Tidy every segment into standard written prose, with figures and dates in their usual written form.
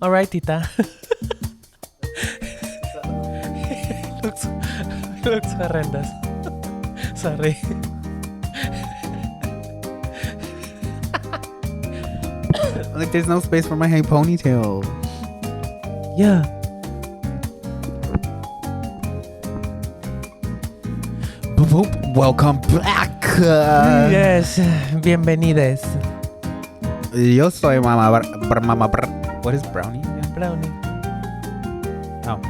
All right, Tita. looks looks horrendous. Sorry. Like, there's no space for my high ponytail. Yeah. Welcome back. Yes. Bienvenidos. Yo soy Mama. What is brownie? Brownie. Oh.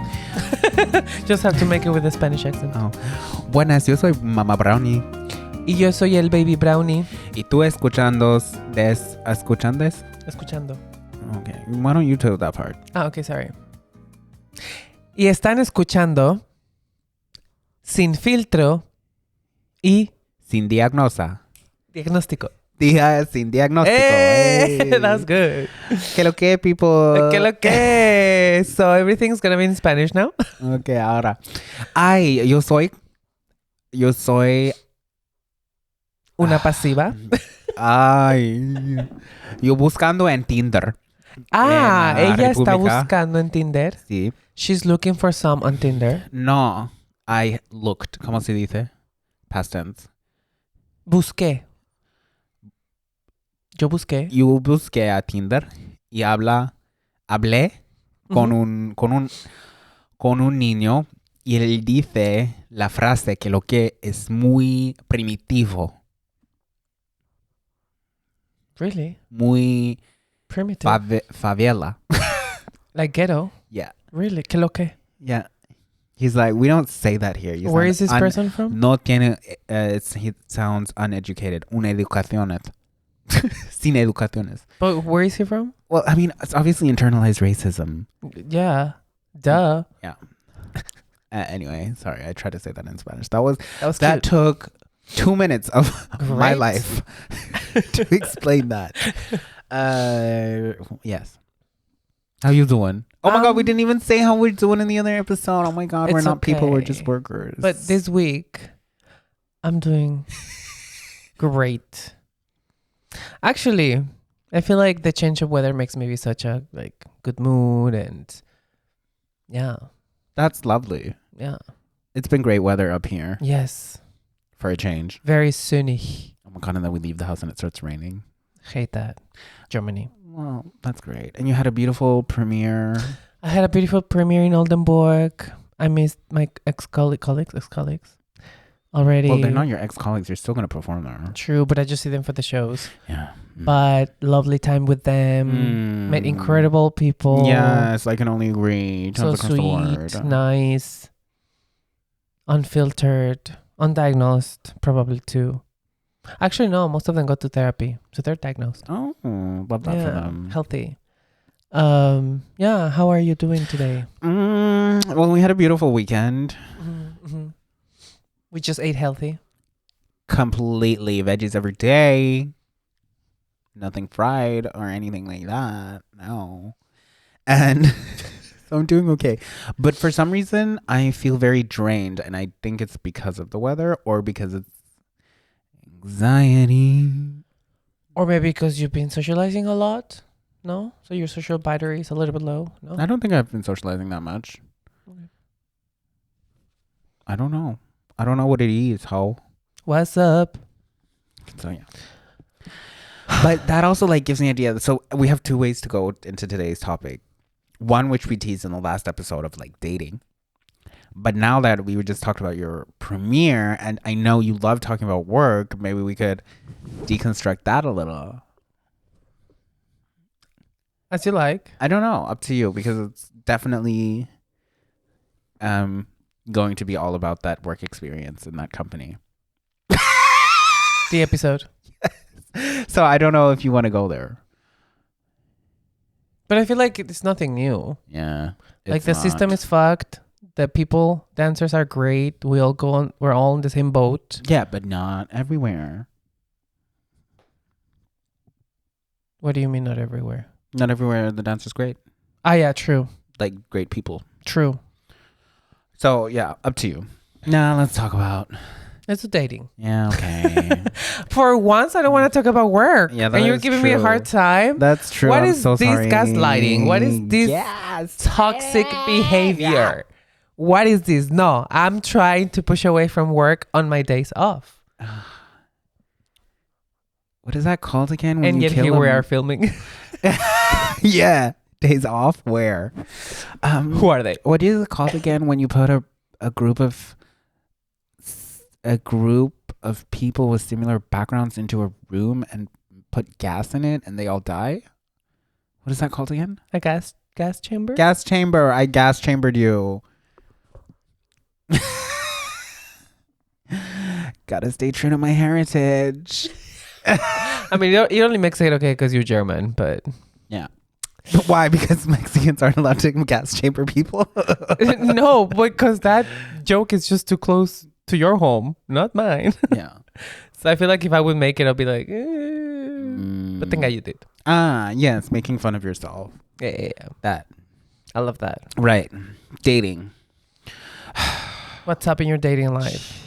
Just have to make it with a Spanish accent. Oh. Buenas, yo soy Mama Brownie. Y yo soy el baby Brownie. Y tú escuchando. Escuchando. Okay. Why don't you tell that part? Ah, ok, sorry. Y están escuchando Sin Filtro y Sin diagnosa. Diagnóstico. Sin diagnóstico. Hey, Hey. that's good. Que lo que, people. Que lo que. So everything's gonna be in Spanish now. Okay, ahora. Ay, yo soy. Una pasiva. Ay. Yo buscando en Tinder. Ah, en la ella está República. buscando en Tinder. Sí. She's looking for some on Tinder. No, I looked. ¿Cómo se dice? Past tense. Busqué. Yo busqué. Yo busqué a Tinder y hablé con un niño y él dice la frase que lo que es muy primitivo, Really? muy Primitive. favela. Like ghetto? Yeah. Really? ¿Qué lo que? Yeah. He's like, we don't say that here. You Where sound is this person from? No tiene, he sounds uneducated. Una educaciones. Sin educaciones. But where is he from? Well, I mean, it's obviously internalized racism. Yeah. Duh. Yeah. Anyway, sorry, I tried to say that in Spanish. That Cute. took 2 minutes of my Right? life to explain that. Yes. How you doing? Oh my God, we didn't even say how we're doing in the other episode. Oh my God, we're It's not people, we're okay. just workers. But this week, I'm doing great. Actually, I feel like the change of weather makes me be such a good mood and yeah. That's lovely. Yeah. It's been great weather up here Yes. for a change. Very sunny. Oh my God, and then we leave the house and it starts raining. Hate that. Germany. Well, that's great. And you had a beautiful premiere. I had a beautiful premiere in Oldenburg. I missed my ex-colleagues already. Well, they're not your ex-colleagues. You're still going to perform there. True, but I just see them for the shows. Yeah. But lovely time with them. Met incredible people. Yes, I can only agree. So Sounds across the sweet, board. nice, unfiltered, undiagnosed, probably too. Actually, no, most of them go to therapy. So they're diagnosed. Oh, love that for them. Healthy. Yeah, how are you doing today? Well, we had a beautiful weekend. Mm-hmm. We just ate healthy. Completely veggies every day. Nothing fried or anything like that. No. And so I'm doing okay. But for some reason, I feel very drained. And I think it's because of the weather or because it's anxiety. Or maybe because you've been socializing a lot? No? So your social battery is a little bit low? No? I don't think I've been socializing that much. Okay. I don't know. I don't know what it is. How? What's up? So yeah. But that also gives me an idea. So we have 2 ways to go into today's topic. One, which we teased in the last episode of dating. But now that we were just talking about your premiere, and I know you love talking about work, maybe we could deconstruct that a little. As you like. I don't know. Up to you, because it's definitely going to be all about that work experience in that company. The episode. So I don't know if you want to go there. But I feel like it's nothing new. Yeah. The system is fucked. The dancers are great. We're all in the same boat. Yeah, but not everywhere. What do you mean not everywhere? Not everywhere the dance is great. Ah, yeah, true. Great people. True. So, yeah, up to you. Now, let's talk about Let's do dating. Yeah, okay. For once, I don't want to talk about work. Yeah, that and you're is giving me a true. hard time. That's true. What I'm is so this sorry. gaslighting? What is this toxic behavior? What is this? No, I'm trying to push away from work on my days off. What is that called again? When And you yet kill here we them? are filming. Yeah. Days off where? Who are they? What is it called again when you put a group of people with similar backgrounds into a room and put gas in it and they all die? What is that called again? A gas chamber? Gas chamber. I gas chambered you. Gotta stay true to my heritage. I mean, you only make it okay because you're German, but... Yeah. But why? Because Mexicans aren't allowed to gas chamber people? No, because that joke is just too close to your home, not mine. Yeah. So I feel like if I would make it, I'll be like, but thank God you did. Yes, making fun of yourself. Yeah. That. I love that. Right. Dating. What's up in your dating life?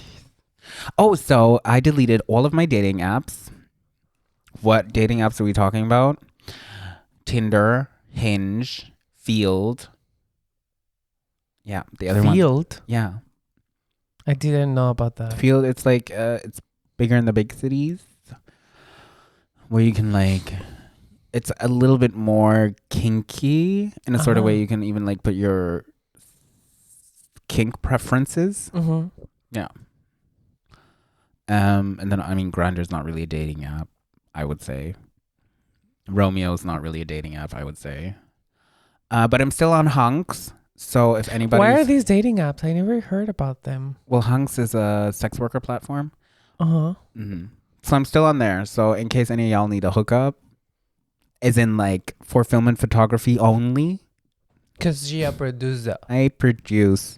Oh, so I deleted all of my dating apps. What dating apps are we talking about? Tinder, Hinge, Field. Yeah, the other one. Field? Yeah. I didn't know about that. Field, it's like, it's bigger in the big cities. Where you can like, it's a little bit more kinky in a sort of way you can even like put your kink preferences. Mm-hmm. Yeah. And then, I mean, Grindr's not really a dating app, I would say. Romeo's not really a dating app, I would say. But I'm still on Hunks. So if anybody... Why are these dating apps? I never heard about them. Well, Hunks is a sex worker platform. Uh-huh. Mm-hmm. So I'm still on there. So in case any of y'all need a hookup, as in like for film and photography only. Because you're a producer. I produce.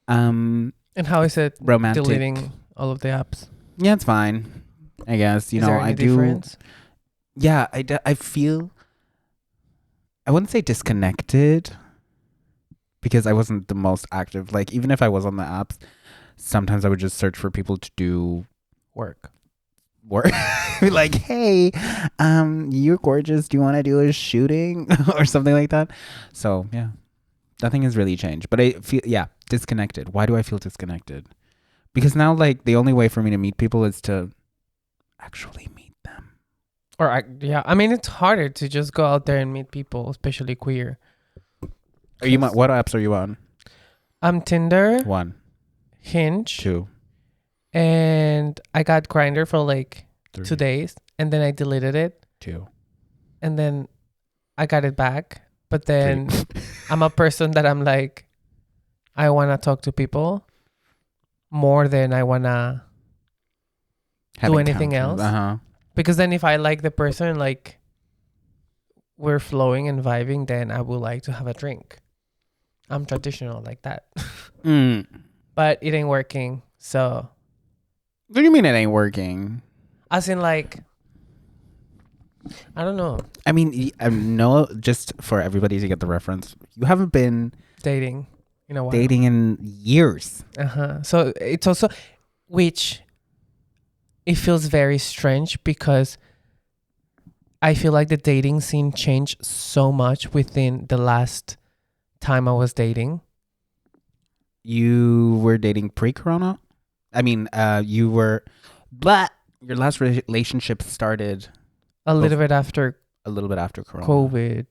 And how is it romantic. deleting all of the apps? Yeah, it's fine. I guess, you is know, there any I do. Difference? Yeah, I feel, I wouldn't say disconnected because I wasn't the most active. Like, even if I was on the apps, sometimes I would just search for people to do work. Be like, hey, you're gorgeous. Do you want to do a shooting or something like that? So, yeah, nothing has really changed. But I feel, disconnected. Why do I feel disconnected? Because now, like, the only way for me to meet people is to actually meet them. I mean, it's harder to just go out there and meet people, especially queer. What apps are you on? Tinder. 1. Hinge. 2. And I got Grindr for like 3. 2 days, and then I deleted it. 2. And then I got it back. But then I'm a person that I'm like, I want to talk to people more than I want to do anything else. Because then if I like the person, like we're flowing and vibing, then I would like to have a drink. I'm traditional like that. But it ain't working. So. What do you mean it ain't working? As in like, I don't know. I mean, no, just for everybody to get the reference, you haven't been dating in a while. Dating in years. So it's also, which it feels very strange because I feel like the dating scene changed so much within the last time I was dating. You were dating pre-corona? I mean, you were, but your last relationship started a little bit after corona. COVID.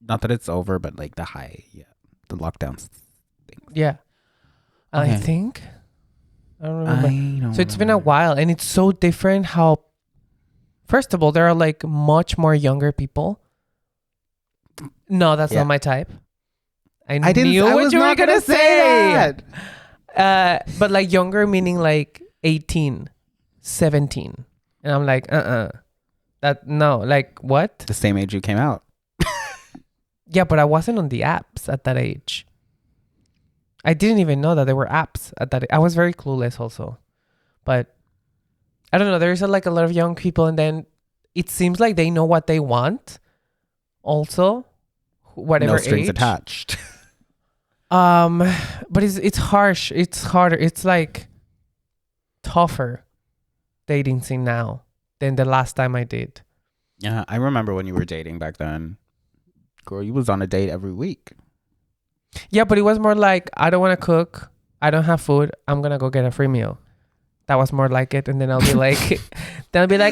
Not that it's over, but like the lockdowns thing. Yeah. Okay. I think. I don't remember. So it's been a while, and it's so different how, first of all, there are like much more younger people. No, that's not my type. I knew what you were going to say. But like younger meaning like 18, 17. And I'm like, like what? The same age you came out. Yeah, but I wasn't on the apps at that age. I didn't even know that there were apps at that age. I was very clueless also. But I don't know, there's like a lot of young people, and then it seems like they know what they want also, whatever age. No strings attached. But it's harsh. It's harder. It's like tougher dating scene now than the last time I did. Yeah, I remember when you were dating back then. Girl, you was on a date every week. Yeah, but it was more like, I don't want to cook. I don't have food. I'm going to go get a free meal. That was more like it. And then I'll be like,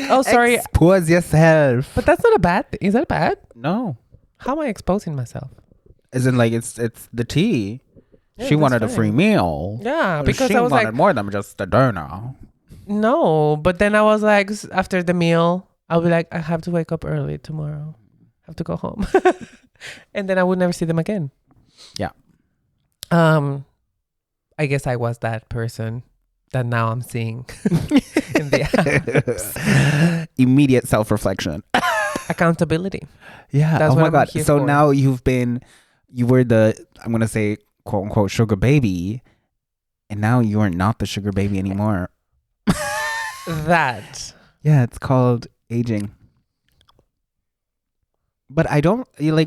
oh, sorry. Expose yourself. But that's not a bad thing. Is that bad? No. How am I exposing myself? As in, like, it's the tea. Yeah, she that's wanted a fine. free meal. Yeah, because she I was wanted like, more than just a dinner. no. But then I was like, after the meal, I'll be like, I have to wake up early tomorrow. I have to go home. And then I would never see them again. Yeah. I guess I was that person that now I'm seeing in the apps. Immediate self-reflection. Accountability. Yeah. That's oh what my I'm God. here So for. now you were the, I'm going to say, quote unquote, sugar baby. And now you are not the sugar baby anymore. That. Yeah. It's called aging. But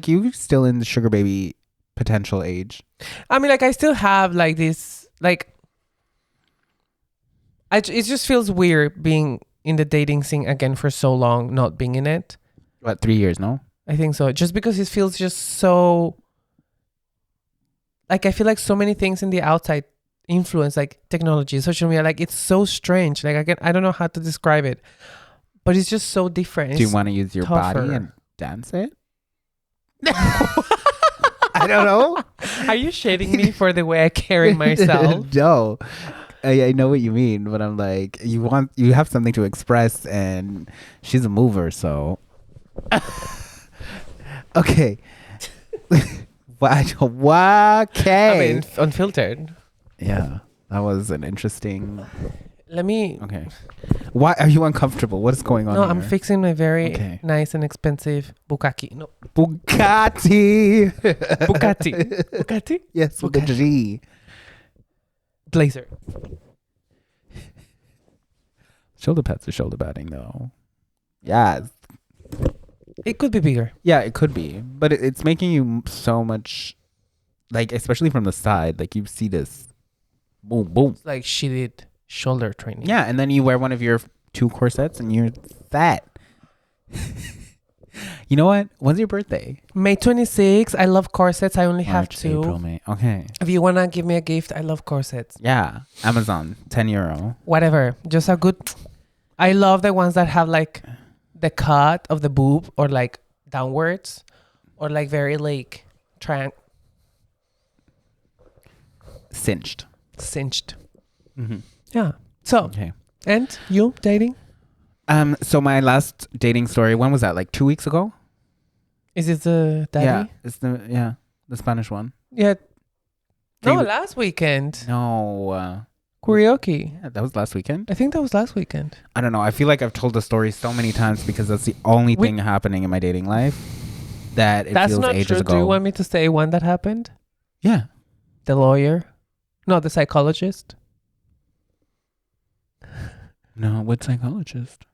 you still in the sugar baby potential age. I mean, like, I still have like this, like, it just feels weird being in the dating scene again for so long, not being in it. What, 3 years, no? I think so. Just because it feels just so, like, I feel like so many things in the outside influence, like technology, social media, like, it's so strange. Like, I don't know how to describe it, but it's just so different. Do you want to use your body tougher. and dance it? I don't know. Are you shading me for the way I carry myself? No. I know what you mean, but I'm like, you have something to express, and she's a mover, so. Okay. Okay. I mean, unfiltered. Yeah, that was an interesting. Let me. Okay. Why are you uncomfortable? What is going on? No, here? I'm fixing my very Okay. nice and expensive Bugatti. No, Bugatti. Bugatti. Bugatti? Yes, with the G. Blazer. Shoulder pads are shoulder padding, though. Yeah. It could be bigger. Yeah, it could be, but it's making you so much, like, especially from the side, like, you see this, boom, boom. It's like she did shoulder training. Yeah, and then you wear one of your 2 corsets, and you're fat. You know what? When's your birthday? May 26th. I love corsets. I only have March, 2. April, May. Okay. If you want to give me a gift, I love corsets. Yeah, Amazon, €10. Whatever. Just a good... I love the ones that have like the cut of the boob or like downwards or like very like Cinched. Mm-hmm. Yeah. So, Okay. and you dating? So my last dating story, when was that? Like 2 weeks ago? Is it the daddy? Yeah, it's the Spanish one. Yeah. Can No, you- last weekend. No. Karaoke. Yeah, that was last weekend. I think that was last weekend. I don't know. I feel like I've told the story so many times because that's the only thing happening in my dating life that it That's feels not ages true. ago. Do you want me to say one that happened? Yeah. The lawyer? No, the psychologist. No, what psychologist?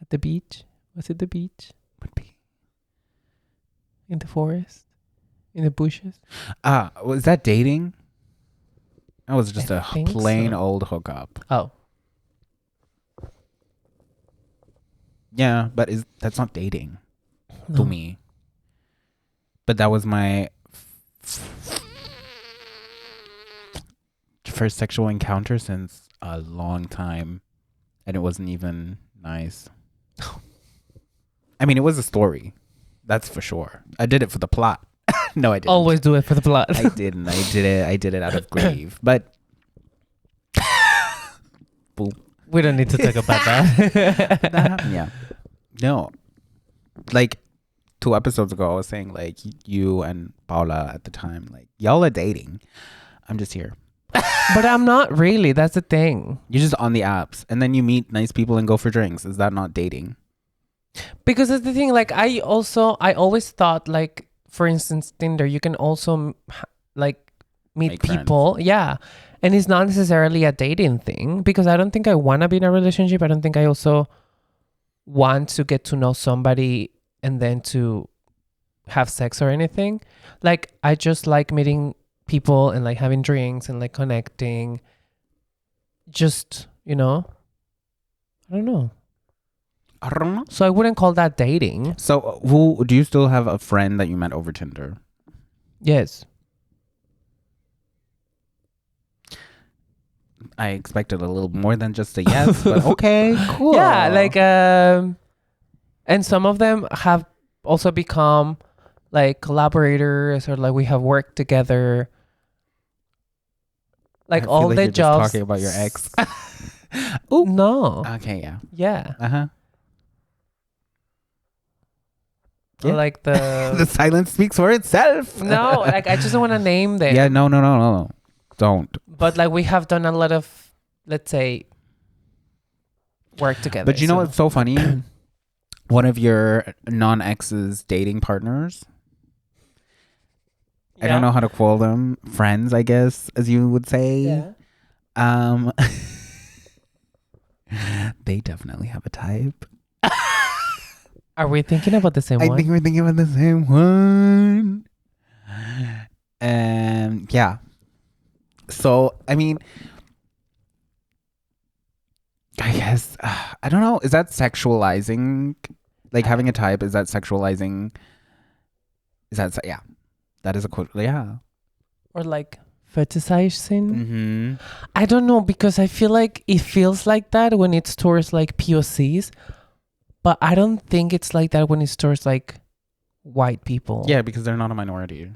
At the beach. Was it the beach? Would be. In the forest? In the bushes? Was that dating? That was just I a think plain so. old hookup. Oh. Yeah, but that's not dating No. to me. But that was my first sexual encounter since a long time, and it wasn't even nice. I mean, it was a story, that's for sure. I did it for the plot. No, I didn't. Always do it for the plot. I didn't. I did it out of grief. But boom. We don't need to talk about that. That happened, yeah. No. Like 2 episodes ago, I was saying like you and Paula at the time, like y'all are dating. I'm just here. But I'm not really. That's the thing. You're just on the apps, and then you meet nice people and go for drinks. Is that not dating? Because that's the thing. Like I always thought like, for instance, Tinder, you can also like meet Make people. Yeah. And it's not necessarily a dating thing because I don't think I want to be in a relationship. I don't think I also want to get to know somebody and then to have sex or anything. Like I just like meeting people and like having drinks and like connecting. Just, I don't know. I don't know. So I wouldn't call that dating. So who do you still have a friend that you met over Tinder? Yes. I expected a little more than just a yes, but okay, cool. Yeah, like and some of them have also become like collaborators, or like we have worked together. Like I feel all like the you're just jobs. talking about your ex. Oh no. Okay, yeah. Yeah. Uh-huh. Yeah. Like The the silence speaks for itself. no, like I just don't want to name them. Yeah, no. Don't. But like we have done a lot of, let's say, work together. But you know what's so funny? One of your non-ex's dating partners, I don't know how to call them, friends, I guess, as you would say. Yeah. They definitely have a type. Are we thinking about the same I one? think we're thinking about the same one. Yeah. So, I mean, I guess, I don't know. Is that sexualizing? Like having a type, is that sexualizing? Is that, yeah. That is a quote. Yeah. Or like fetishizing? Mm-hmm. I don't know, because I feel like it feels like that when it's towards like POCs, but I don't think it's like that when it's towards like white people. Yeah, because they're not a minority.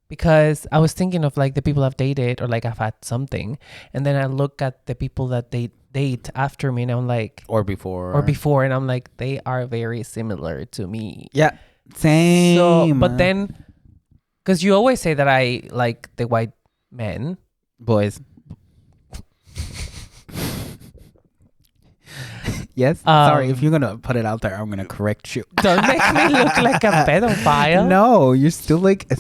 Because I was thinking of like the people I've dated or like I've had something, and then I look at the people that they date after me and I'm like, Or before. and I'm like, they are very similar to me. Yeah. Same. So, but then, because you always say that I like the white men. Boys. Yes. Sorry, if you're gonna put it out there, I'm gonna correct you. Don't make me look like a pedophile. No, you're still like,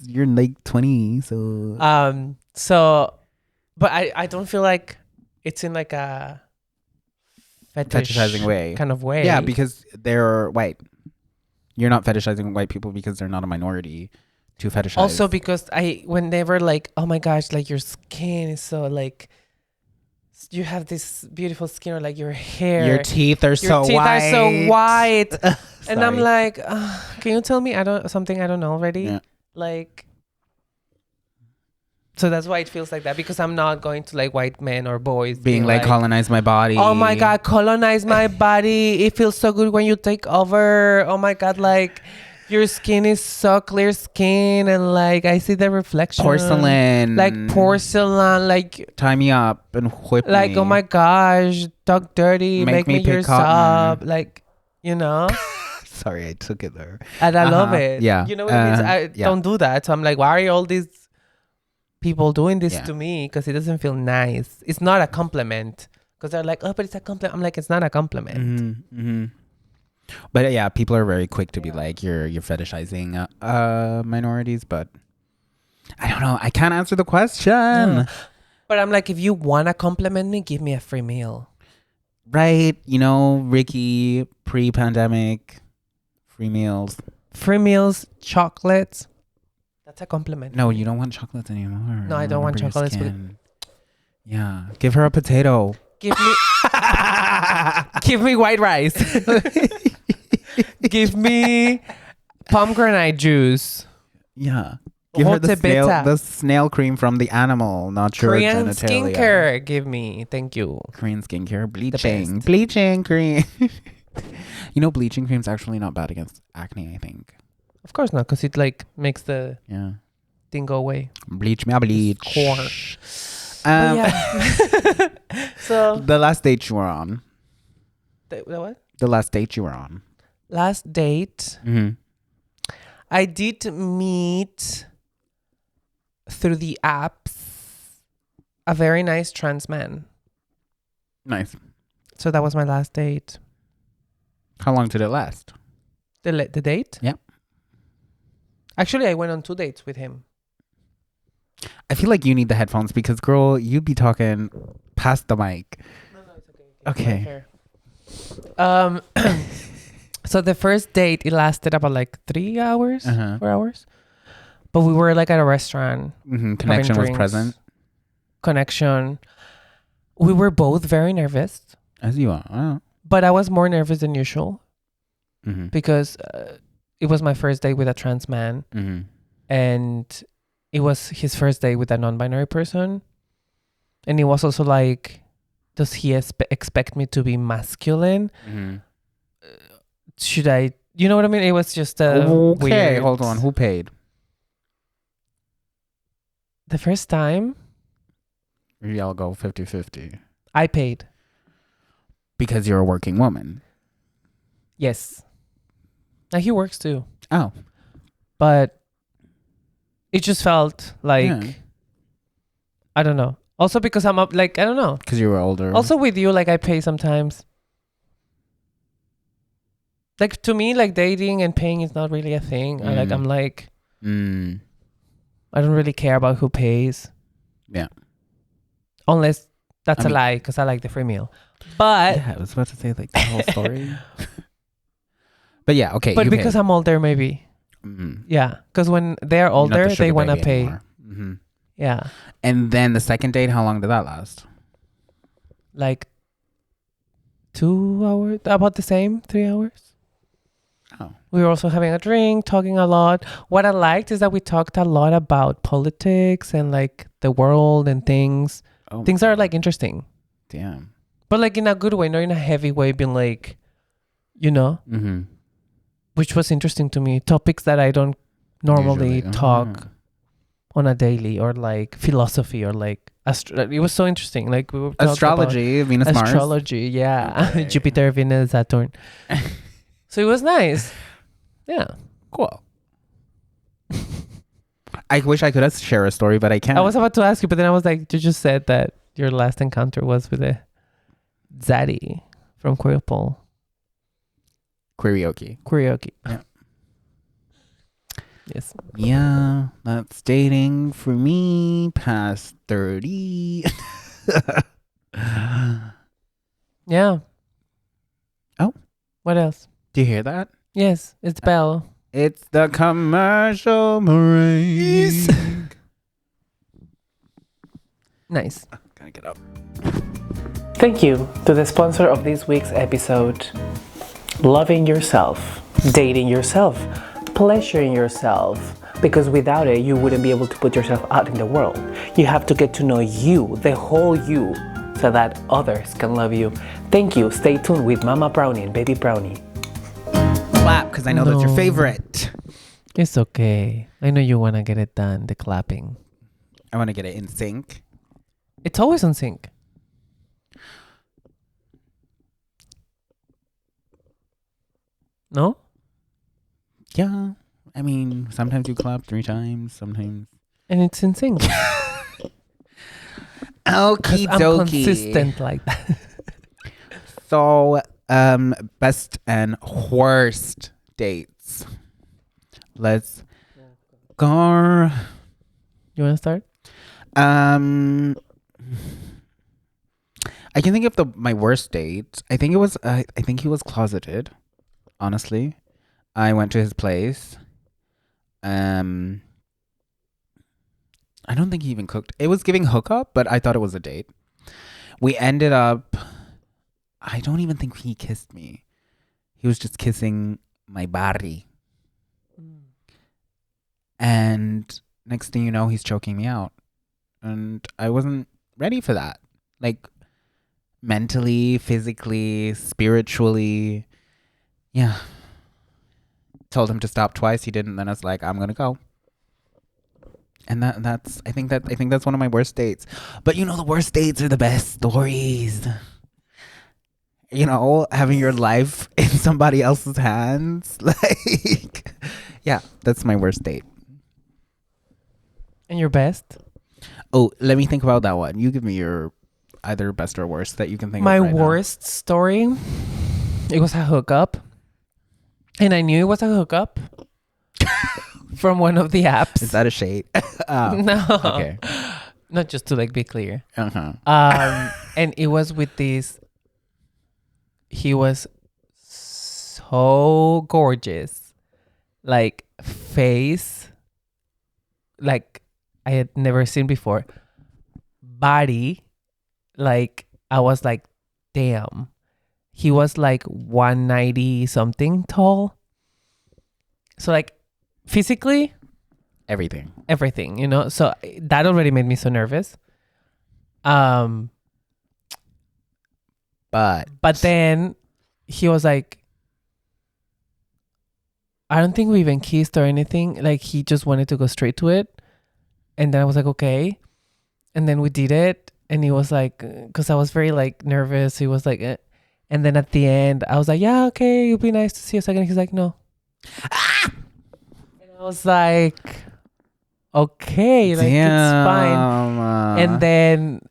you're like 20, so. So, but I don't feel like it's in like a Fetishizing way. kind of way. Yeah, because they're white. You're not fetishizing white people because they're not a minority to fetishize. Also because whenever like, oh my gosh, like your skin is so like, you have this beautiful skin, or like your hair, your teeth are so white, and I'm Sorry. like, can you tell me something I don't know already? Yeah. Like, so that's why it feels like that, because I'm not going to like white men or boys being like colonize my body. oh my god, colonize my body. It feels so good when you take over. Oh my god, like your skin is so clear skin, and like I see the reflection. Porcelain. Like porcelain, like tie me up and whip like me. oh my gosh, talk dirty, make me pick your cotton. sub, like, you know. Sorry, I took it there. And I love it. Yeah. You know what it means? I yeah. don't do that. So I'm like, why are all these people doing this Yeah. to me? Because it doesn't feel nice. It's not a compliment. Because they're like, oh, but it's a compliment. I'm like, it's not a compliment. Mm-hmm, mm-hmm. But yeah, people are very quick to be like, you're fetishizing minorities, but I don't know. I can't answer the question. Yeah. But I'm like, if you want to compliment me, give me a free meal. Right? You know, Ricky, pre-pandemic, free meals. Free meals, chocolates. That's a compliment. No, you don't want chocolates anymore. No, I don't want Remember your chocolates. skin. Yeah. Give her a potato. Give me give me white rice. Give me pomegranate juice. Yeah. Give her the snail cream from the animal, not your Korean genitalia. skincare. Give me. Thank you. Korean skincare. best. Bleaching cream. You know, bleaching cream's actually not bad against acne, I think. Of course not, because it like makes the Yeah. thing go away. Bleach me a bleach. Core. Yeah. So the last date you were on. the what? The last date you were on. Last date. Mm-hmm. I did meet through the apps a very nice trans man. Nice. So that was my last date. How long did it last? The date? Yeah. Actually, I went on 2 dates with him. I feel like you need the headphones because, girl, you'd be talking past the mic. No, it's okay. Okay. So the first date, it lasted about like 3 hours, 4 hours. But we were like at a restaurant. Connection was present. Connection. We were both very nervous. As you are. Oh. But I was more nervous than usual. Mm-hmm. Because it was my first date with a trans man. Mm-hmm. And it was his first date with a non-binary person. And it was also like, does he expect me to be masculine? Mm-hmm. Should I... You know what I mean? It was just okay, weird. hold on. Who paid? The first time... Y'all go 50-50. I paid. Because you're a working woman. Yes. Now he works too. Oh. But it just felt like... I don't know. Also because I'm up... Like, I don't know. Because you were older. Also with you, like I pay sometimes. Like to me, like dating and paying is not really a thing. I'm like... I don't really care about who pays. Yeah. Unless that's a lie, because I like the free meal. But... Yeah, I was about to say like the whole story. But yeah, okay. But because I'm older, maybe. Mm-hmm. Yeah. Because when they're older, they want to pay. Mm-hmm. Yeah. And then the second date, how long did that last? Like 2 hours? About the same, 3 hours. Oh. We were also having a drink, talking a lot. What I liked is that we talked a lot about politics and like the world and things. Oh, things are like interesting. Damn. But like in a good way, not in a heavy way, being like, you know, which was interesting to me. Topics that I don't normally talk on a daily, or like philosophy, or like it was so interesting. Like we were astrology, Venus, Mars. Astrology, yeah. Okay. Jupiter, Venus, Saturn. So it was nice. Yeah. Cool. I wish I could share a story, but I can't. I was about to ask you, but then I was like, you just said that your last encounter was with a Zaddy from Queerpole. Karaoke. Yeah. Yes. Yeah, that's dating for me past 30. Yeah. Oh. What else? Do you hear that? Yes, it's Belle. It's the commercial break. Nice. Gotta get up. Thank you to the sponsor of this week's episode, Loving Yourself, Dating Yourself, Pleasuring Yourself. Because without it, you wouldn't be able to put yourself out in the world. You have to get to know you, the whole you, so that others can love you. Thank you. Stay tuned with Mama Brownie and Baby Brownie. Clap, because I know that's your favorite. It's okay. I know you want to get it done, the clapping. I want to get it in sync. It's always in sync. No? Yeah. I mean, sometimes you clap 3 times, sometimes. And it's in sync. Okie I'm dokie. consistent like that. So, best and worst dates. Let's go. You want to start? I can think of my worst date. I think he was closeted. Honestly, I went to his place. I don't think he even cooked. It was giving hookup, but I thought it was a date. We ended up... I don't even think he kissed me. He was just kissing my body. And next thing you know, he's choking me out. And I wasn't ready for that. Like, mentally, physically, spiritually. Yeah. Told him to stop twice. He didn't. Then I was like, I'm going to go. And I think that's one of my worst dates. But you know, the worst dates are the best stories. You know, having your life in somebody else's hands. Like, yeah, that's my worst date. And your best? Oh, let me think about that one. You give me your either best or worst that you can think my of right worst story, it was a hookup. And I knew it was a hookup from one of the apps. Is that a shade? No. Okay. Not just to like be clear. Uh-huh. And it was with this. He was so gorgeous. Like face, like I had never seen before. Body, like I was like, damn. He was like 190 something tall. So like physically, Everything. everything, you know. So that already made me so nervous. But But then he was like, I don't think we even kissed or anything. Like he just wanted to go straight to it. And then I was like, okay. And then we did it. And he was like, because I was very like nervous. He was like, eh. And then at the end, I was like, yeah, okay, it'll be nice to see us again. He's like, no. And I was like, okay, like it's fine. And then,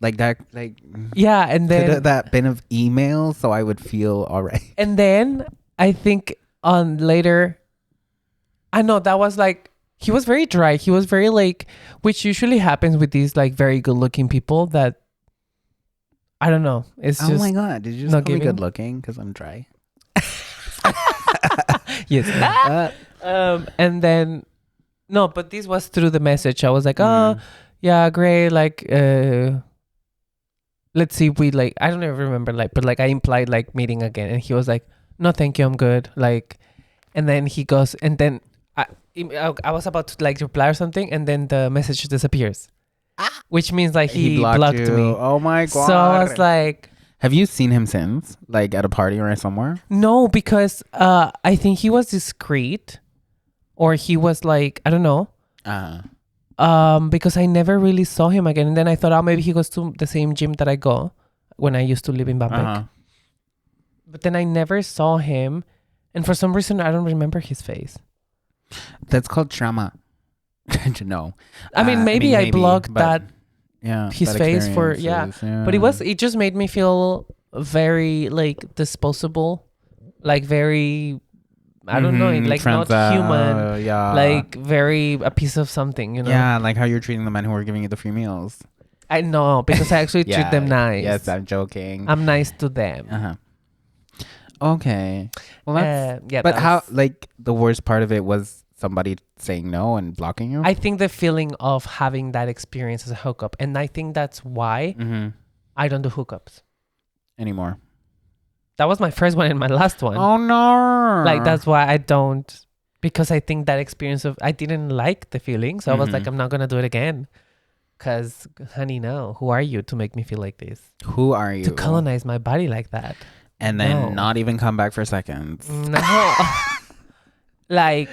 like that, like yeah, and could then have that been of email so I would feel all right. And then I think on later, I know that was like, he was very dry. He was very like, which usually happens with these like very good looking people that, I don't know. It's Oh just, my god! Did you just not call me giving? good looking? Because I'm dry. yes. And then, no, but this was through the message. I was like, oh, yeah, great. Like, let's see if we like, I don't even remember like, but like I implied like meeting again. And he was like, no, thank you. I'm good. Like, and then he goes, and then I was about to like reply or something. And then the message disappears, which means like he blocked you. me. Oh my god! So I was like, have you seen him since, like at a party or somewhere? no, because I think he was discreet, or he was like, I don't know. Because I never really saw him again. And then I thought, oh, maybe he goes to the same gym that I go when I used to live in Bamberg. But then I never saw him. And for some reason, I don't remember his face. That's called trauma. Don't you know? I mean, maybe I blocked but, that, yeah, his that face for, yeah. experiences, But it just made me feel very like disposable. Like very, I don't know, like not human. Yeah. Like very a piece of something, you know? Yeah, like how you're treating the men who are giving you the free meals. I know, because I actually treat them nice. Yes, I'm joking. I'm nice to them. Okay. Well, that's... yeah. But how, like, the worst part of it was somebody saying no and blocking you? I think the feeling of having that experience as a hookup. And I think that's why I don't do hookups. Anymore. That was my first one and my last one. Oh, no. Like, that's why I don't. Because I think that experience of... I didn't like the feeling. So I was like, I'm not going to do it again. Because, honey, no. Who are you to make me feel like this? Who are you? To colonize my body like that. And then not even come back for seconds. No. Like...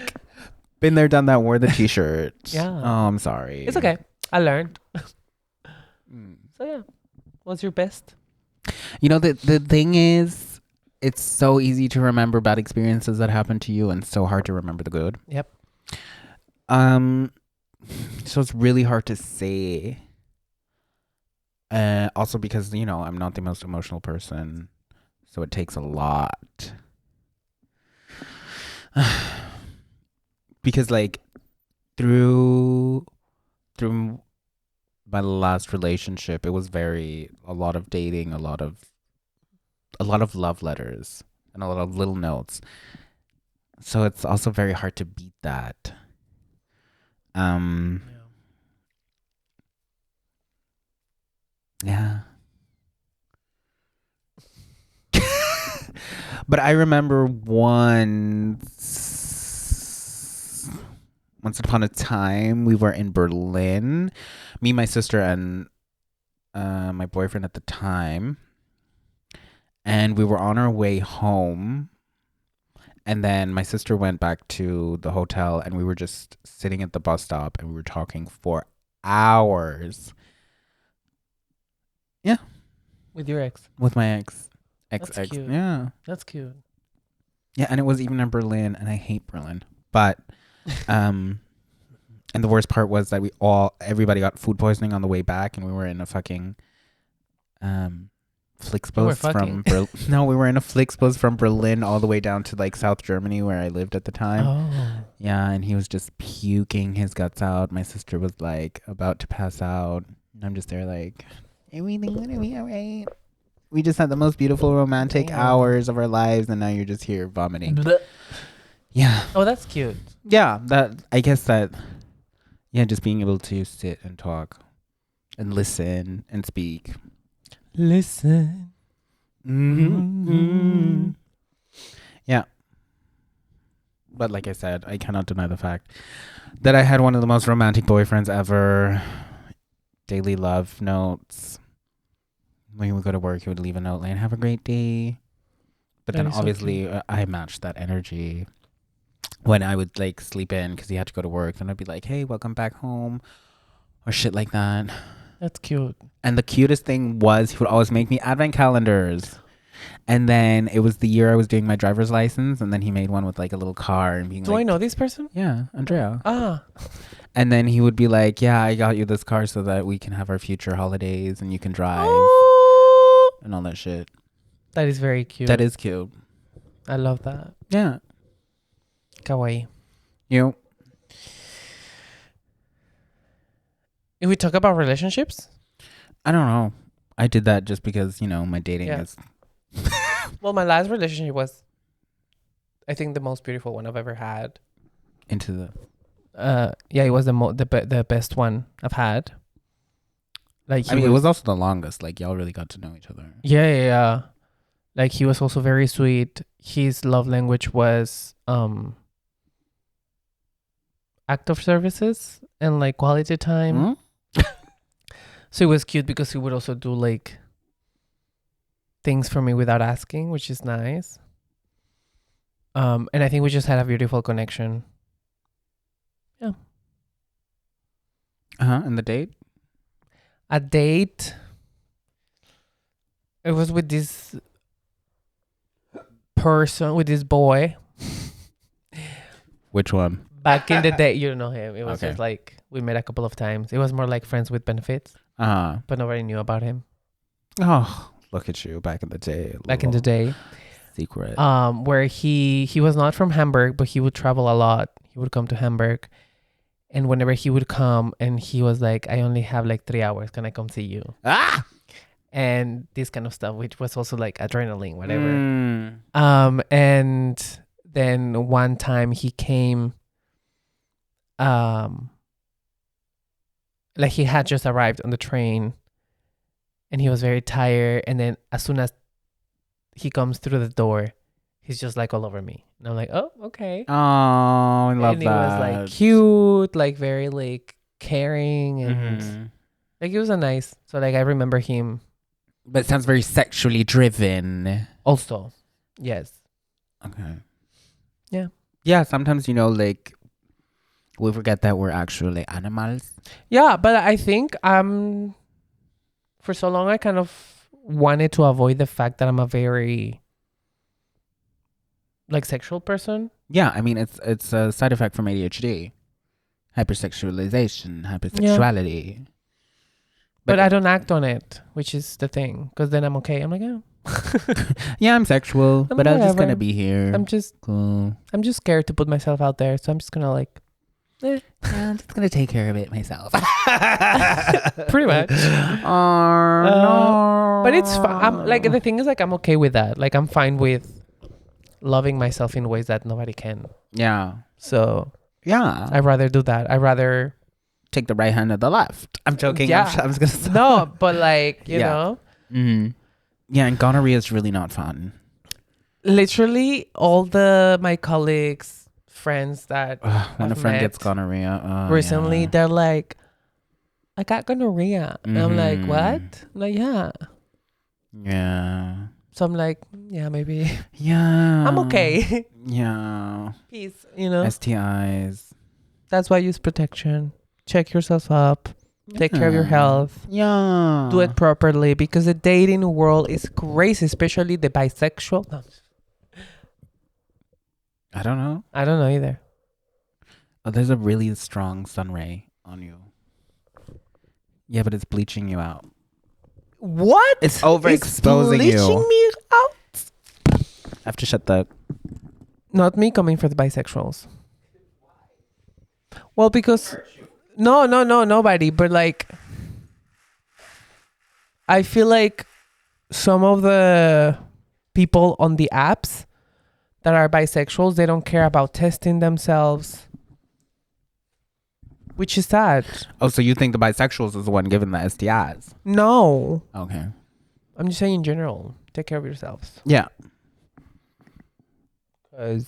Been there, done that, wore the t-shirt. Yeah. Oh, I'm sorry. It's okay. I learned. So, yeah. What's your best? You know, the thing is, it's so easy to remember bad experiences that happened to you and so hard to remember the good. Yep. So it's really hard to say. Also because, you know, I'm not the most emotional person. So it takes a lot. Because like through my last relationship, it was a lot of dating, a lot of love letters and a lot of little notes. So it's also very hard to beat that. Yeah. But I remember once upon a time we were in Berlin, me, my sister, and my boyfriend at the time, and we were on our way home, and then my sister went back to the hotel, and we were just sitting at the bus stop, and we were talking for hours. Yeah. With your ex? With my ex. That's cute. Yeah. That's cute. Yeah, and it was even in Berlin, and I hate Berlin. But, and the worst part was that everybody got food poisoning on the way back, and we were in a fucking, Flixbus from Berlin. No, we were in a Flixbus from Berlin all the way down to like South Germany where I lived at the time. Oh. Yeah, and he was just puking his guts out. My sister was like about to pass out. And I'm just there like, everything gonna be alright. We just had the most beautiful romantic Damn. hours of our lives, and now you're just here vomiting. Blech. Yeah. Oh, that's cute. Yeah, I guess that, yeah, just being able to sit and talk and listen and speak. Listen. Mm-hmm. Yeah. But like I said, I cannot deny the fact that I had one of the most romantic boyfriends ever. Daily love notes. When he would go to work, he would leave a note like, have a great day. But That then is so obviously I matched that energy when I would like sleep in because he had to go to work. Then I'd be like, hey, welcome back home or shit like that. That's cute. And the cutest thing was he would always make me advent calendars. And then it was the year I was doing my driver's license. And then he made one with like a little car and being Do like, I know this person? yeah, Andrea. Ah. And then he would be like, yeah, I got you this car so that we can have our future holidays and you can drive Oh. and all that shit. That is very cute. That is cute. I love that. Yeah. Kawaii. You. If we talk about relationships? I don't know. I did that just because, you know, my dating is. Well, my last relationship was, I think, the most beautiful one I've ever had. Into the. Yeah, it was the best one I've had. Like, it was also the longest. Like, y'all really got to know each other. Yeah. Like, he was also very sweet. His love language was act of services and like quality time. Mm-hmm. So it was cute because he would also do like things for me without asking, which is nice. And I think we just had a beautiful connection. Yeah. And the date? A date. It was with this person, with this boy. Which one? Back in the day, you know him. It was Okay. just like we met a couple of times. It was more like friends with benefits, but nobody knew about him. Oh, look at you back in the day. Back in the day. Secret. Where he was not from Hamburg, but he would travel a lot. He would come to Hamburg, and whenever he would come, and he was like, "I only have like 3 hours. Can I come see you?" And this kind of stuff, which was also like adrenaline, whatever. And then one time he came, like he had just arrived on the train, and he was very tired. And then as soon as he comes through the door, he's just like all over me. And I'm like, oh, okay. Oh, I love and that. And he was like cute, like very like caring, and like it was a nice. So like I remember him. But it sounds very sexually driven. Also, yes. Okay. Yeah. Yeah, sometimes, you know, like we forget that we're actually animals. Yeah, but I think for so long I kind of wanted to avoid the fact that I'm a very like sexual person. Yeah, I mean it's a side effect from ADHD. Hypersexualization, hypersexuality. Yeah. But I don't act on it, which is the thing. Because then I'm okay. I'm like, oh. Yeah, I'm sexual, but I'm just going to be here. I'm just scared to put myself out there. So I'm just going to like. Yeah, I'm just going to take care of it myself. Pretty much. No. But it's fine. Like, the thing is, like, I'm okay with that. Like, I'm fine with loving myself in ways that nobody can. Yeah. So. Yeah. I'd rather do that. I'd rather take the right hand or the left. I'm joking. Yeah. I was gonna say. No, but like, you know. Mm-hmm. Yeah, and gonorrhea is really not fun. Literally, all my colleagues, friends that when a friend gets gonorrhea recently, they're like, I got gonorrhea. And I'm like, what? I'm like, yeah. Yeah. So I'm like, yeah, maybe. Yeah. I'm okay. Yeah. Peace, you know. STIs. That's why I use protection. Check yourself up. Take care of your health. Yeah. Do it properly because the dating world is crazy, especially the bisexual. No. I don't know. I don't know either. Oh, there's a really strong sun ray on you. Yeah, but it's bleaching you out. What? It's overexposing you. Bleaching me out? I have to shut the... Not me coming for the bisexuals. Well, because... No, nobody. But like... I feel like some of the people on the apps that are bisexuals, they don't care about testing themselves, which is sad. Oh, so you think the bisexuals is the one giving the STIs? No, Okay. I'm just saying in general, take care of yourselves. Yeah. Because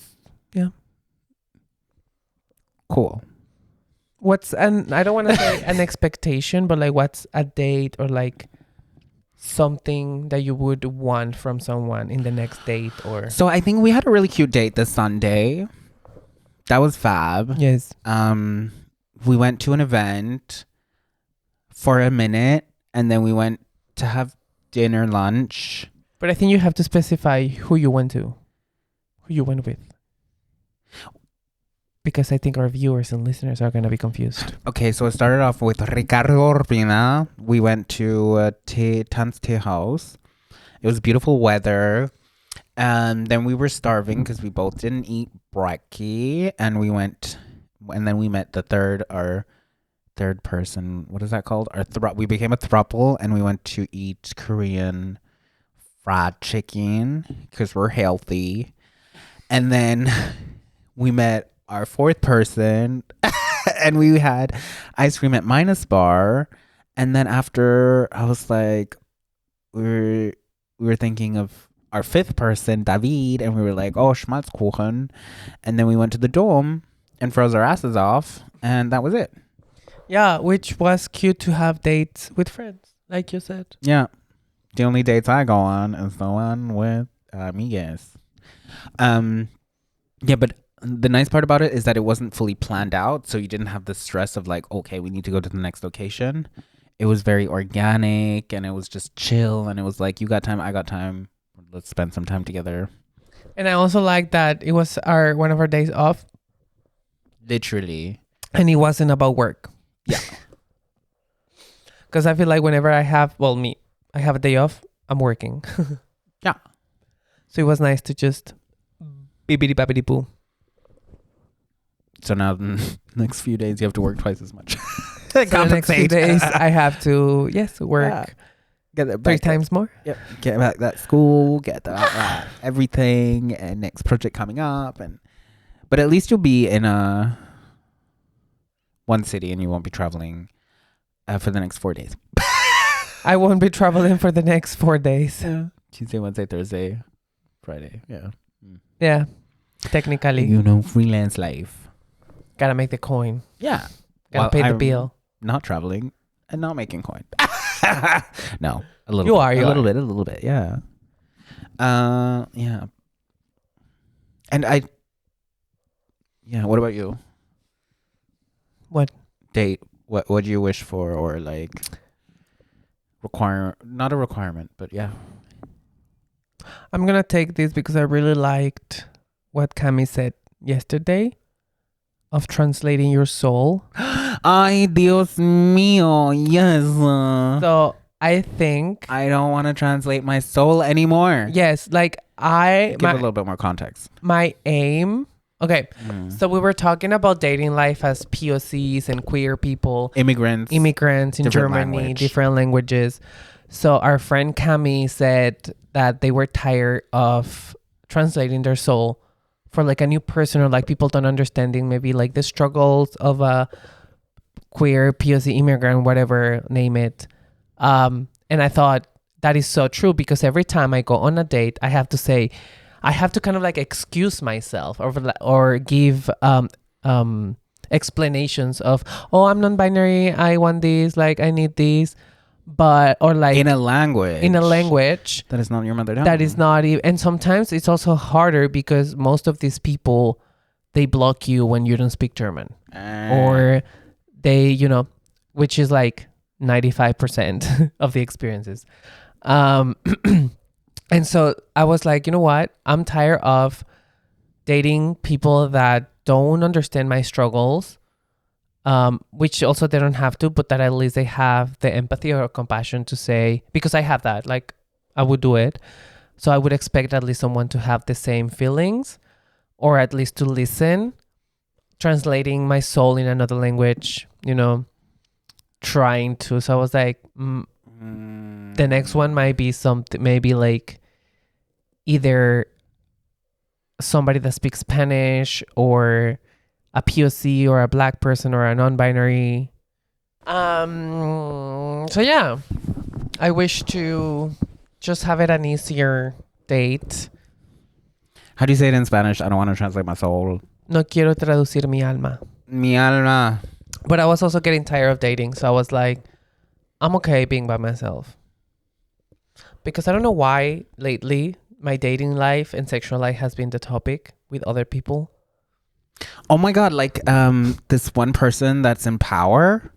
Cool. I don't want to say an expectation, but like what's a date or like something that you would want from someone in the next date or... So I think we had a really cute date this Sunday. That was fab. Yes. We went to an event for a minute and then we went to have dinner, lunch. But I think you have to specify who you went with. Because I think our viewers and listeners are going to be confused. Okay, so it started off with Ricardo Urbina. We went to Tan's Tea House. It was beautiful weather. And then we were starving because we both didn't eat brekkie. And then we met our third person. What is that called? We became a throuple and we went to eat Korean fried chicken because we're healthy. And then we met our fourth person and we had ice cream at Minus Bar. And then after, I was like, we were thinking of our fifth person, David, and we were like, oh, Schmaltzkuchen. And then we went to the Dome and froze our asses off, and that was it. Yeah, which was cute to have dates with friends, like you said. Yeah. The only dates I go on is the one with amigas. Yeah, but the nice part about it is that it wasn't fully planned out, so you didn't have the stress of like, okay, we need to go to the next location. It was very organic, and it was just chill, and it was like, you got time, I got time. Let's spend some time together. And I also like that it was one of our days off. Literally. And it wasn't about work. Yeah. Because I feel like whenever I have a day off, I'm working. Yeah. So it was nice to just bibbidi babbidi boo. So now the next few days you have to work twice as much. So the next few days I have to work. Yeah. Get that 3 times more. Yep. Get back that school, get that everything, and next project coming up, but at least you'll be in one city and you won't be traveling for the next 4 days. I won't be traveling for the next 4 days. Yeah. Tuesday, Wednesday, Thursday, Friday. Yeah. Yeah. Technically. Freelance life. Gotta make the coin. Yeah. Gotta pay the bill. Not traveling and not making coin. No, a little. You bit. are. A little bit. Yeah. Yeah. And yeah. What about you? What? Date. What do you wish for, or like not a requirement, but yeah. I'm gonna take this because I really liked what Cami said yesterday of translating your soul. Ay, Dios mío, yes. So I think I don't want to translate my soul anymore. yes, like Give a little bit more context. my aim. Okay, so we were talking about dating life as POCs and queer people, Immigrants in different Germany, language. different languages. So our friend Cami said that they were tired of translating their soul for like a new person, or like people don't understanding maybe like the struggles of a queer POC immigrant, whatever, name it. And I thought that is so true, because every time I go on a date, I have to kind of like excuse myself or give explanations of, oh, I'm non-binary, I want this, like I need this, but or like in a language that is not your mother tongue. that is not even. And sometimes it's also harder because most of these people, they block you when you don't speak German, or they, which is like 95% of the experiences. And so I was like, you know what? I'm tired of dating people that don't understand my struggles, which also they don't have to, but that at least they have the empathy or compassion to say, because I have that, like I would do it. So I would expect at least someone to have the same feelings, or at least to listen, translating my soul in another language, trying to. So I was like, the next one might be something, maybe like either somebody that speaks Spanish or a POC or a black person or a non-binary. So yeah, I wish to just have it an easier date. How do you say it in Spanish? I don't want to translate my soul. No quiero traducir mi alma. Mi alma. But I was also getting tired of dating, so I was like, I'm okay being by myself. Because I don't know why lately my dating life and sexual life has been the topic with other people. Oh my God, like this one person that's in power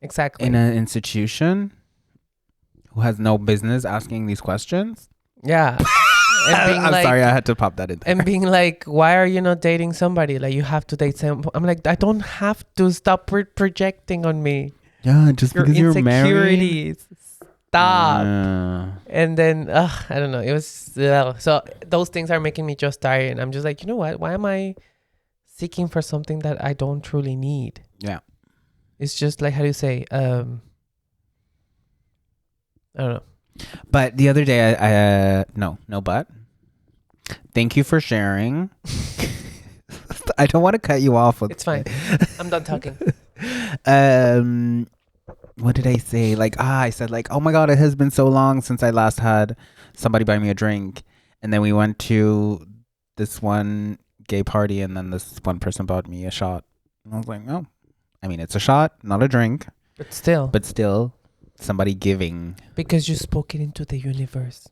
Exactly. in an institution who has no business asking these questions. Yeah. And being I'm like, sorry, I had to pop that in there. and being like, why are you not dating somebody? Like, you have to date someone. I'm like, I don't have to. Stop projecting on me. Yeah, just Your because you're married. insecurities. Stop. And then, I don't know. It was, so those things are making me just tired. And I'm just like, you know what? Why am I seeking for something that I don't truly need? Yeah. It's just like, how do you say? I don't know. But the other day, but thank you for sharing. I don't want to cut you off. It's fine. I'm done talking. What did I say? I said oh my God, it has been so long since I last had somebody buy me a drink. And then we went to this one gay party and then this one person bought me a shot. And I was like, oh, I mean, it's a shot, not a drink. But still. Somebody giving. Because you spoke it into the universe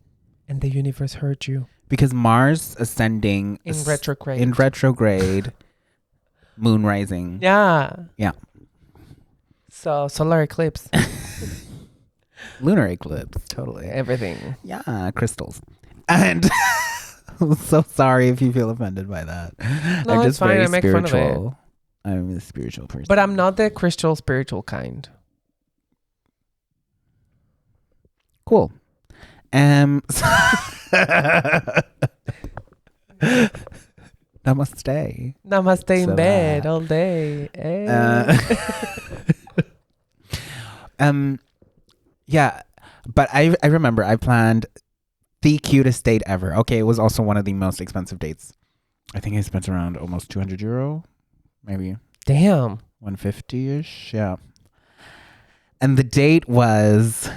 and the universe heard you. Because Mars ascending in retrograde. Moon rising. Yeah. Yeah. So solar eclipse. Lunar eclipse. Totally. Everything. Yeah. Crystals. And I'm so sorry if you feel offended by that. No, I'm it's just fine. very I make fun of spiritual. I'm a spiritual person. But I'm not the crystal spiritual kind. Cool. Namaste. Namaste in So bed that. all day. Yeah, but I remember I planned the cutest date ever. Okay, it was also one of the most expensive dates. I think I spent around almost €200, maybe. Damn. 150-ish, yeah. And the date was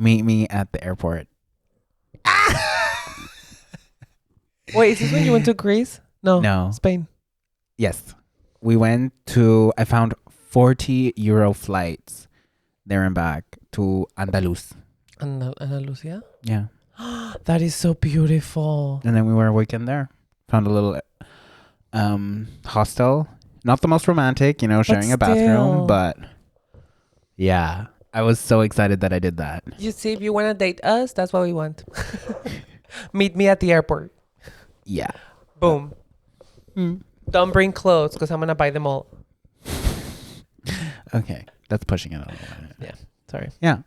meet me at the airport. Wait, is this when you went to Greece? No. Spain. Yes. I found €40 flights there and back to Andalus. Andalusia? Yeah. That is so beautiful. And then we were a weekend there. Found a little hostel. Not the most romantic, sharing a bathroom, but yeah. I was so excited that I did that. You see, if you want to date us, that's what we want. Meet me at the airport. Yeah. Boom. Don't bring clothes because I'm going to buy them all. Okay. That's pushing it a little bit. Yeah. Sorry. Yeah.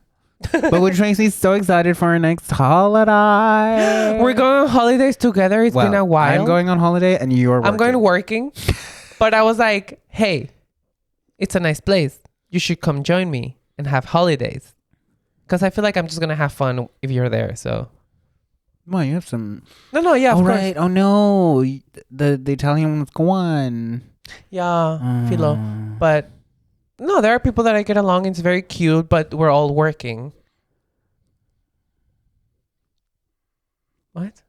But which makes me so excited for our next holiday. We're going on holidays together. It's been a while. I'm going on holiday and you're working. I'm going working. But I was like, hey, it's a nice place. You should come join me and have holidays. Because I feel like I'm just going to have fun if you're there. So. Well, you have some. No, yeah, of course. Right. Oh, no. The Italian one's gone. Yeah, Philo. But no, there are people that I get along. It's very cute, but we're all working. What?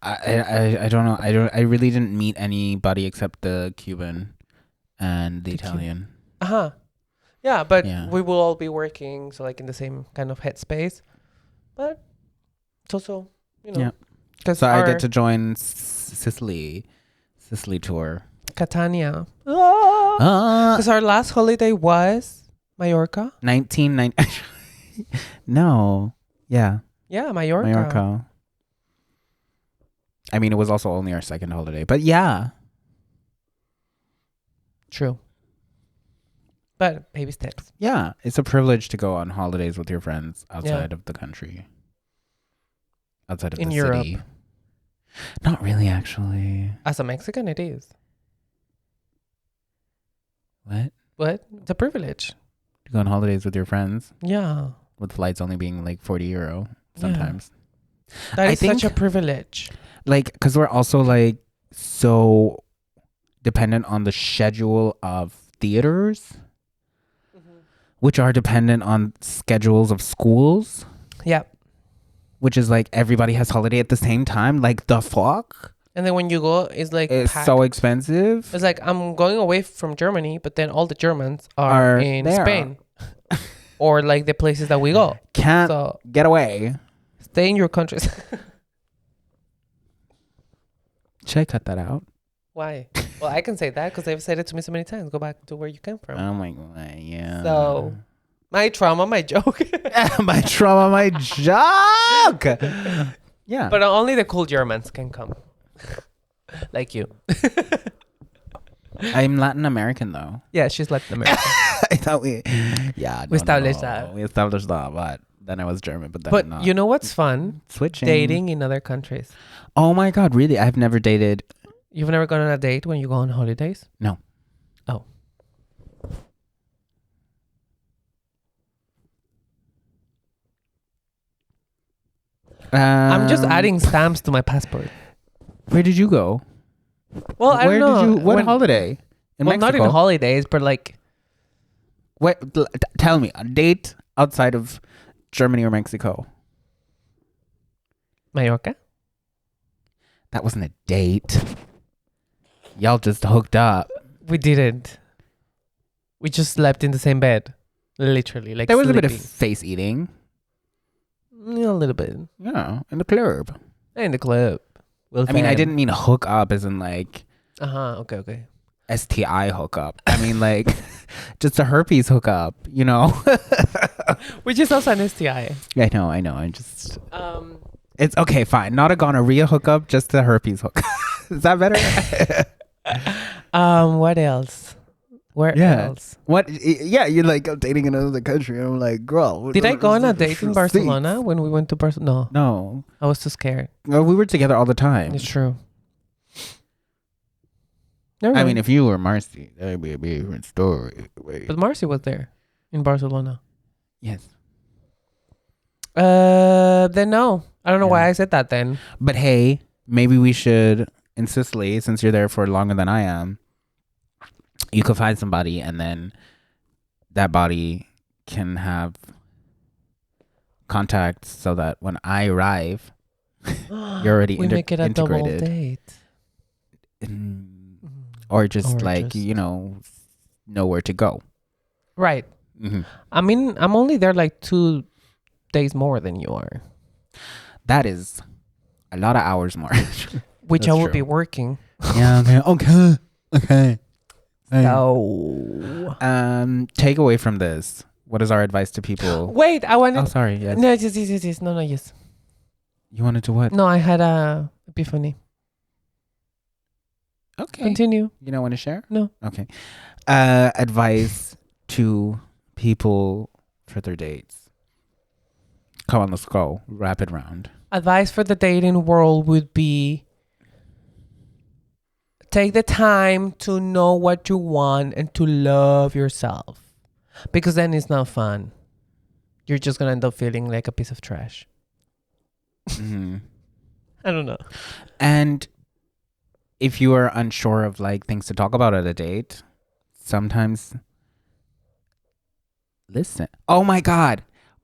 I don't know. I really didn't meet anybody except the Cuban and the Italian. Yeah, but we will all be working, so like in the same kind of headspace. But it's also, Yeah. So I get to join Sicily tour. Catania. Because our last holiday was Mallorca. 1990. No. Yeah. Yeah, Mallorca. I mean, it was also only our second holiday, but yeah. True. But baby steps. Yeah. It's a privilege to go on holidays with your friends outside of the country. Outside of the Europe. city. Not really, actually. As a Mexican, it is. What? What? It's a privilege. To go on holidays with your friends? Yeah. with flights only being like 40 euro sometimes. That I is such a think- privilege. Like, because we're also like so dependent on the schedule of theaters, which are dependent on schedules of schools, Yeah. which is like everybody has holiday at the same time. Like, the fuck? And then when you go, it's like It's packed. so expensive. It's like I'm going away from Germany, but then all the Germans are in there. Spain. Or like the places that we go. Can't So get away. stay in your countries. Should I cut that out? Why? Well, I can say that because they've said it to me so many times. Go back to where you came from. Oh my god, yeah. So, my trauma, my joke. my trauma, my joke. Yeah. But only the cool Germans can come. Like you. I'm Latin American though. Yeah, she's Latin American. I thought we established that. We established that, but then I was German, but then But not. you know what's fun? Switching. Dating in other countries. Oh my god, really? I've never dated. You've never gone on a date when you go on holidays? No. Oh. I'm just adding stamps to my passport. Where did you go? Well, I don't know. Did you? What holiday? In well, not Mexico? in holidays, but like Tell me a date outside of Germany or Mexico. Mallorca. That wasn't a date. Y'all just hooked up. We didn't. We just slept in the same bed. Literally. Like There was a bit of sleeping. face eating. Yeah, a little bit. Yeah, in the club. In the club. I mean, I didn't mean hook up as in like Okay. STI hookup. I mean like just a herpes hookup, you know? Which is also an STI. I know. I just it's okay, fine. Not a gonorrhea hookup, just a herpes hookup. Is that better? What else? Where else? What? Yeah, you're like, I'm dating in another country. And I'm like, girl. Did I go on a date in Barcelona when we went to Barcelona? No. No. I was too scared. Well, we were together all the time. It's true. Never I mind. mean, if you were Marcy, that would be a different story. Wait. But Marcy was there in Barcelona. Yes. Then no. I don't know why Yeah. I said that then. But hey, maybe we should, in Sicily, since you're there for longer than I am, you could find somebody and then that body can have contacts so that when I arrive, you're already we make it a double integrated. date. Or just Or like, just- you know where to go. Right. Mm-hmm. I mean, I'm only there like 2 days more than you are. That is a lot of hours more. Which That's I will true. be working. Yeah, okay. So. Take away from this. What is our advice to people? Wait, I wanted... Oh, sorry. Yes. No, yes. No, yes. You wanted to what? No, I had a epiphany. Okay. Continue. You don't want to share? No. Okay. Advice to people for their dates. Come on, let's go. Rapid round. Advice for the dating world would be take the time to know what you want and to love yourself. Because then it's not fun. You're just going to end up feeling like a piece of trash. Mm-hmm. I don't know. And if you are unsure of like things to talk about at a date, sometimes listen. Oh my god.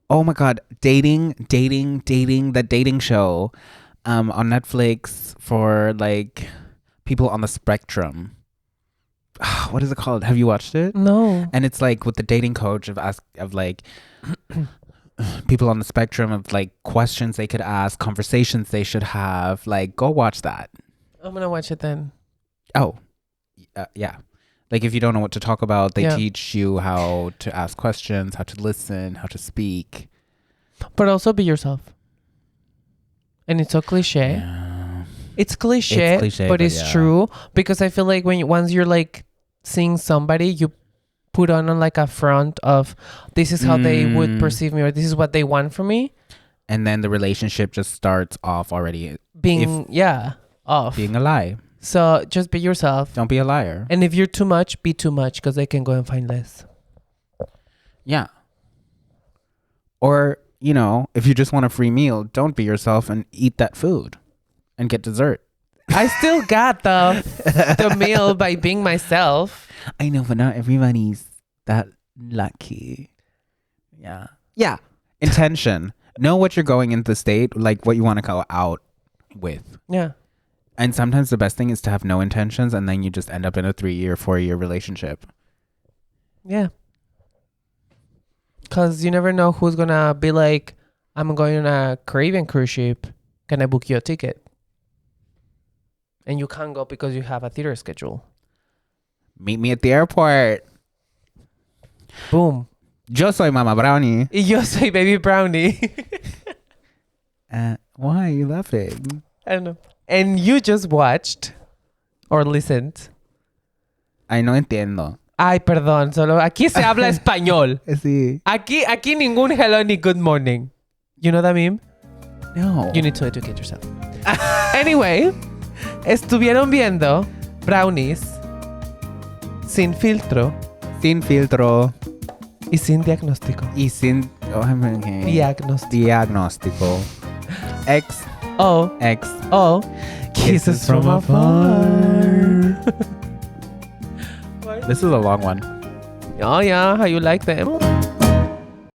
Dating, the dating show on Netflix for like people on the spectrum. What is it called? Have you watched it? No. And it's like with the dating coach of like people on the spectrum of like questions they could ask, conversations they should have. Like, go watch that. I'm going to watch it then. Oh, yeah. Like if you don't know what to talk about, they Yeah. teach you how to ask questions, how to listen, how to speak. But also be yourself. And it's so cliche. Yeah. It's cliche, but it's yeah. true. Because I feel like once you're like seeing somebody, you put on like a front of this is how they would perceive me or this is what they want from me. And then the relationship just starts off already Being off. being a lie. So just be yourself. Don't be a liar. And if you're too much, be too much because they can go and find less. Yeah. Or, you know, if you just want a free meal, don't be yourself and eat that food and get dessert. I still got the meal by being myself. I know, but not everybody's that lucky. Yeah. Yeah. Intention. Know what you're going into the state, like what you want to go out with. Yeah. And sometimes the best thing is to have no intentions and then you just end up in a 3-year, 4-year relationship. Yeah. Because you never know who's going to be like, I'm going on a Caribbean cruise ship. Can I book you a ticket? And you can't go because you have a theater schedule. Meet me at the airport. Boom. Yo soy Mama Brownie. Y yo soy Baby Brownie. Why are you laughing? I don't know. And you just watched or listened. Ay, no entiendo. Ay, perdón. Solo aquí se habla español. Sí. Aquí ningún hello ni good morning. You know that meme? No. You need to educate yourself. Anyway, estuvieron viendo Brownies sin filtro. Sin filtro. Y sin diagnóstico. Y sin... Oh, okay. Diagnóstico. XO. Kisses from afar. This is a long one. Oh yeah, how you like them?